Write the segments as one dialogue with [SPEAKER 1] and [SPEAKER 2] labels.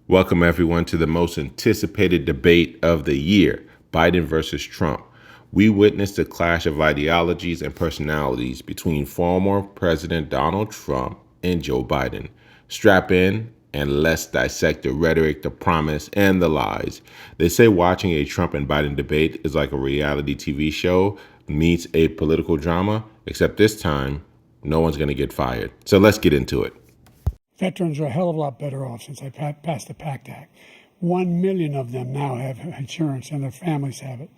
[SPEAKER 1] Welcome, everyone, to the most anticipated debate of the year, Biden versus Trump. We witnessed a clash of ideologies and personalities between former President Donald Trump and Joe Biden. Strap in and let's dissect the rhetoric, the promise, and the lies. They say watching a Trump and Biden debate is like a reality TV show meets a political drama, except this time, no one's going to get fired. So let's get into it.
[SPEAKER 2] Veterans are a hell of a lot better off since I passed the PACT Act. 1 million of them now have insurance, and their families have it.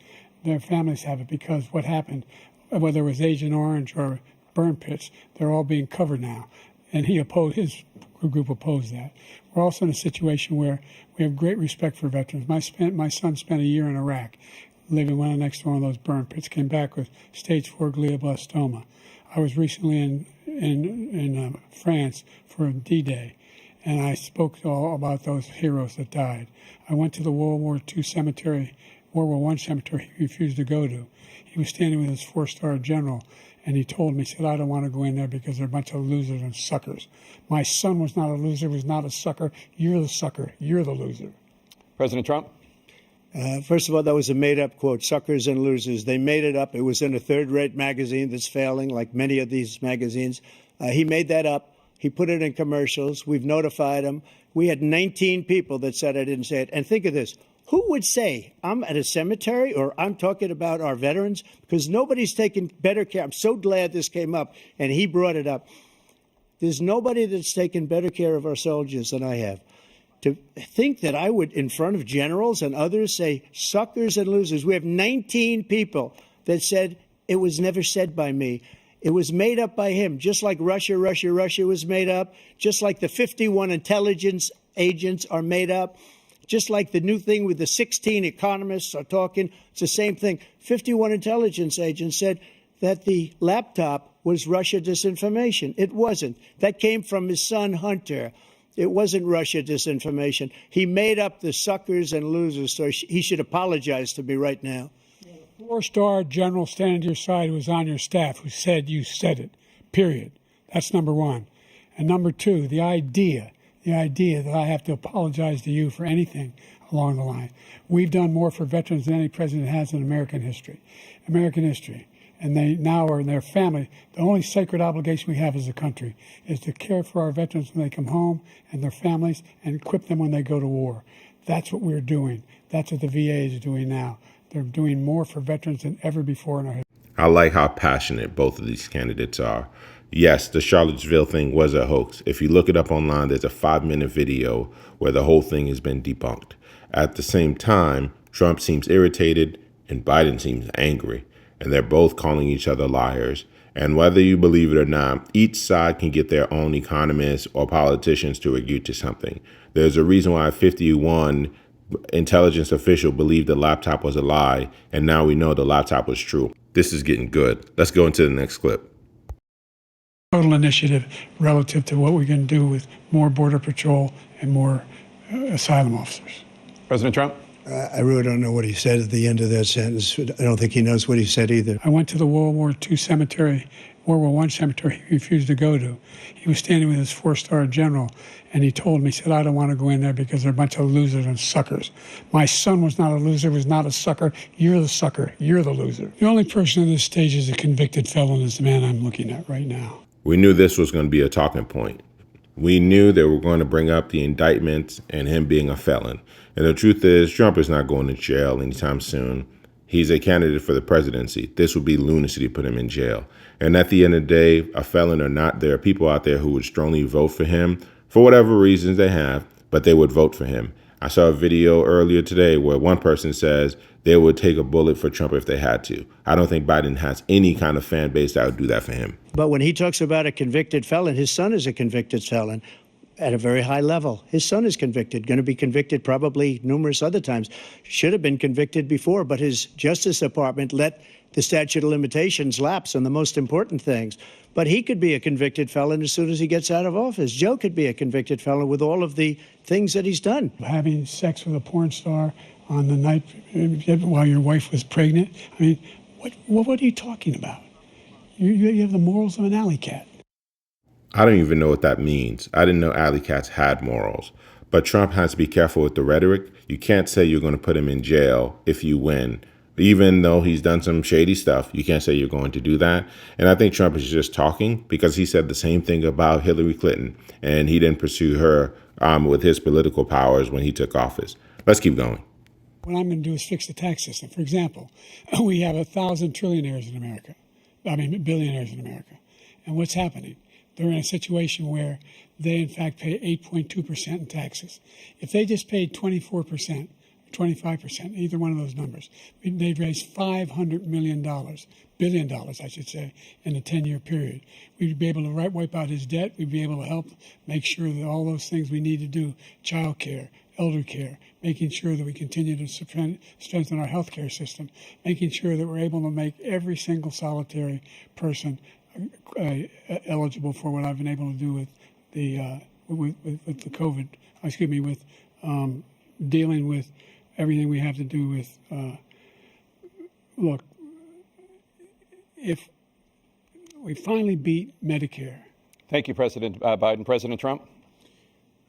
[SPEAKER 2] Their families have it because what happened, whether it was Agent Orange or burn pits, they're all being covered now. And his group opposed that. We're also in a situation where we have great respect for veterans. My son spent a year in Iraq, living right next to one of those burn pits, came back with stage 4 glioblastoma. I was recently in France for D-Day, and I spoke all about those heroes that died. I went to the World War I cemetery he refused to go to. He was standing with his 4-star general, and he told me, he said, I don't want to go in there because they're a bunch of losers and suckers. My son was not a loser, was not a sucker. You're the sucker. You're the loser.
[SPEAKER 3] President Trump?
[SPEAKER 4] First of all, that was a made-up quote, suckers and losers. They made it up. It was in a third-rate magazine that's failing, like many of these magazines. He made that up. He put it in commercials. We've notified him. We had 19 people that said I didn't say it. And think of this. Who would say I'm at a cemetery or I'm talking about our veterans? Because nobody's taken better care. I'm so glad this came up, and he brought it up. There's nobody that's taken better care of our soldiers than I have. To think that I would, in front of generals and others, say suckers and losers. We have 19 people that said it was never said by me. It was made up by him, just like Russia was made up, just like the 51 intelligence agents are made up, just like the new thing with the 16 economists are talking. It's the same thing. 51 intelligence agents said that the laptop was Russia disinformation. It wasn't. That came from his son, Hunter. It wasn't Russia disinformation. He made up the suckers and losers, so he should apologize to me right now.
[SPEAKER 2] 4-star general standing to your side who was on your staff who said you said it, period. That's number one. And number two, the idea that I have to apologize to you for anything along the line. We've done more for veterans than any president has in American history. And they now are in their family. The only sacred obligation we have as a country is to care for our veterans when they come home and their families and equip them when they go to war. That's what we're doing. That's what the VA is doing now. They're doing more for veterans than ever before in our history.
[SPEAKER 1] I like how passionate both of these candidates are. Yes, the Charlottesville thing was a hoax. If you look it up online, there's a 5-minute video where the whole thing has been debunked. At the same time, Trump seems irritated and Biden seems angry, and they're both calling each other liars. And whether you believe it or not, each side can get their own economists or politicians to agree to something. There's a reason why 51 intelligence official believed the laptop was a lie, and now we know the laptop was true. This is getting good. Let's go into the next clip.
[SPEAKER 2] Total initiative relative to what we can do with more Border Patrol and more asylum officers.
[SPEAKER 3] President Trump?
[SPEAKER 4] I really don't know what he said at the end of that sentence. I don't think he knows what he said either.
[SPEAKER 2] I went to the World War I cemetery he refused to go to. He was standing with his 4-star general, and he told me, he said, I don't want to go in there because they're a bunch of losers and suckers. My son was not a loser, was not a sucker. You're the sucker. You're the loser. The only person on this stage is a convicted felon is the man I'm looking at right now.
[SPEAKER 1] We knew this was going to be a talking point. We knew they were going to bring up the indictments and him being a felon. And the truth is, Trump is not going to jail anytime soon. He's a candidate for the presidency. This would be lunacy to put him in jail. And at the end of the day, a felon or not, there are people out there who would strongly vote for him for whatever reasons they have, but they would vote for him. I saw a video earlier today where one person says they would take a bullet for Trump if they had to. I don't think Biden has any kind of fan base that would do that for him.
[SPEAKER 4] But when he talks about a convicted felon, his son is a convicted felon at a very high level. His son is convicted, going to be convicted probably numerous other times. Should have been convicted before, but his Justice Department let the statute of limitations lapse on the most important things. But he could be a convicted felon as soon as he gets out of office. Joe could be a convicted felon with all of the things that he's done.
[SPEAKER 2] Having sex with a porn star on the night while your wife was pregnant. I mean, what are you talking about? You have the morals of an alley cat.
[SPEAKER 1] I don't even know what that means. I didn't know alley cats had morals. But Trump has to be careful with the rhetoric. You can't say you're going to put him in jail if you win. Even though he's done some shady stuff, you can't say you're going to do that. And I think Trump is just talking because he said the same thing about Hillary Clinton, and he didn't pursue her with his political powers when he took office. Let's keep going.
[SPEAKER 2] What I'm going to do is fix the tax system. For example, we have 1,000 trillionaires in America. Billionaires in America. And what's happening? They're in a situation where they, in fact, pay 8.2% in taxes. If they just paid 24%, 25%, either one of those numbers, they'd raise $500 million, billion dollars, I should say, in a 10-year period. We'd be able to wipe out his debt. We'd be able to help make sure that all those things we need to do, child care, elder care, making sure that we continue to strengthen our health care system, making sure that we're able to make every single solitary person eligible for what I've been able to do with the COVID, with dealing with everything we have to do with, look, if we finally beat Medicare.
[SPEAKER 3] Thank you, President Biden. President Trump?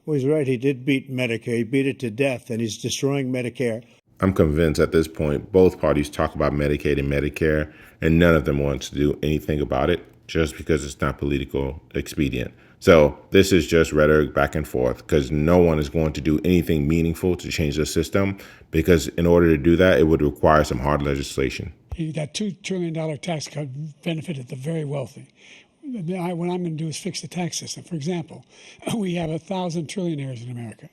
[SPEAKER 4] Well, he's right. He did beat Medicare. He beat it to death, and he's destroying Medicare.
[SPEAKER 1] I'm convinced at this point, both parties talk about Medicaid and Medicare, and none of them wants to do anything about it just because it's not political expedient. So this is just rhetoric back and forth because no one is going to do anything meaningful to change the system, because in order to do that, it would require some hard legislation.
[SPEAKER 2] That $2 trillion tax cut benefited the very wealthy. What I'm going to do is fix the tax system. For example, we have 1,000 trillionaires in America,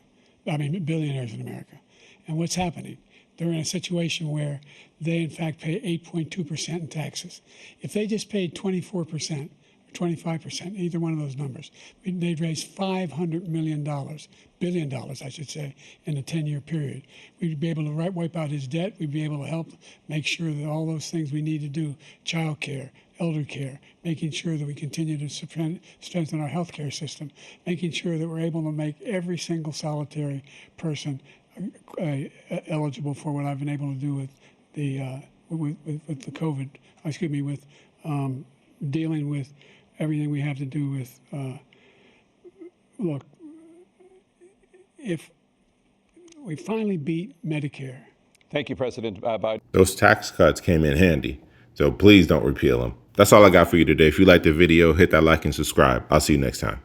[SPEAKER 2] billionaires in America. And what's happening? They're in a situation where they, in fact, pay 8.2% in taxes. If they just paid 24%, 25%, either one of those numbers, they'd raise $500 million, billion dollars, I should say, in a 10-year period. We'd be able to wipe out his debt. We'd be able to help make sure that all those things we need to do, child care, elder care, making sure that we continue to strengthen our health care system, making sure that we're able to make every single solitary person eligible for what I've been able to do with the COVID, with dealing with everything we have to do with, look, if we finally beat Medicare.
[SPEAKER 3] Thank you, President Biden.
[SPEAKER 1] Those tax cuts came in handy, so please don't repeal them. That's all I got for you today. If you liked the video, hit that like and subscribe. I'll see you next time.